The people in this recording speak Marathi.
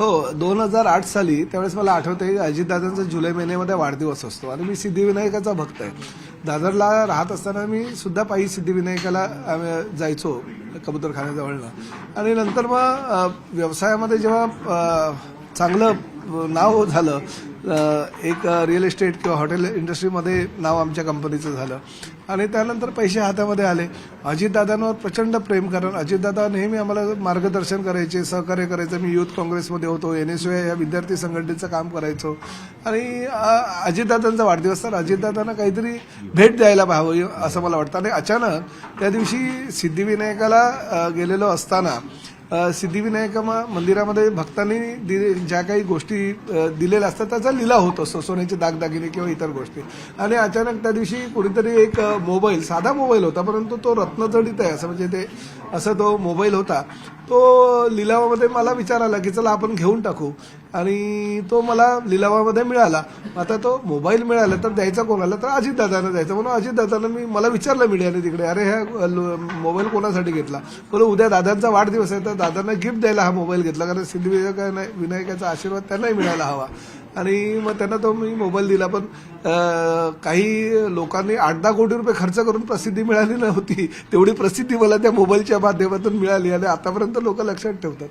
हो, 2008 साली त्यावेळेस मला आठवतंय अजितदादांचा जुलै महिन्यामध्ये वाढदिवस असतो आणि मी सिद्धिविनायकाचा भक्त आहे. दादरला राहत असताना मी सुद्धा पायी सिद्धिविनायकाला जायचो कबूतरखान्याजवळनं आणि नंतर मग व्यवसायामध्ये जेव्हा चांगलं नाव झालं, एक रिअल इस्टेट किंवा हॉटेल इंडस्ट्रीमध्ये नाव आमच्या कंपनीचं झालं आणि त्यानंतर पैसे हातामध्ये आले. अजितदादांवर प्रचंड प्रेम, कारण अजितदादा नेहमी आम्हाला मार्गदर्शन करायचे, सहकार्य करायचं. मी युथ काँग्रेसमध्ये होतो, NSY या विद्यार्थी संघटनेचं काम करायचो आणि अजितदादांचा वाढदिवस, तर अजितदादांना काहीतरी भेट द्यायला हवं असं मला वाटतं. आणि अचानक त्या दिवशी सिद्धिविनायकाला गेलेलो असताना सिद्धिविनायक मंदिरामध्ये भक्तांनी ज्या काही गोष्टी दिलेल्या असतात त्याचा लिलाव होत असतो, सोन्याचे दागदागिने किंवा इतर गोष्टी. आणि अचानक त्या दिवशी कोणीतरी एक मोबाईल, साधा मोबाईल होता परंतु तो रत्नजडित आहे असं, म्हणजे ते असं तो मोबाईल होता, तो लिलावामध्ये मला विचार आला की चला आपण घेऊन टाकू आणि तो मला लिलावामध्ये मिळाला. आता तो मोबाईल मिळाला तर द्यायचा कोणाला, तर अजितदादांना द्यायचा. म्हणून अजितदादांना मला विचारलं मीडियाने तिकडे, अरे ह्या मोबाईल कोणासाठी घेतला? बोलो उद्या दादांचा वाढदिवस आहे तर दादांना गिफ्ट द्यायला हा मोबाईल घेतला, कारण सिद्धिविनायकाचा आशीर्वाद त्यांनाही मिळायला हवा. आणि मग त्यांना तो मी मोबाईल दिला. पण काही लोकांनी 8-10 कोटी रुपये खर्च करून प्रसिद्धी मिळाली नव्हती, तेवढी प्रसिद्धी मला त्या मोबाईलच्या माध्यमातून मिळाली आणि आतापर्यंत लोक लक्षात ठेवतात.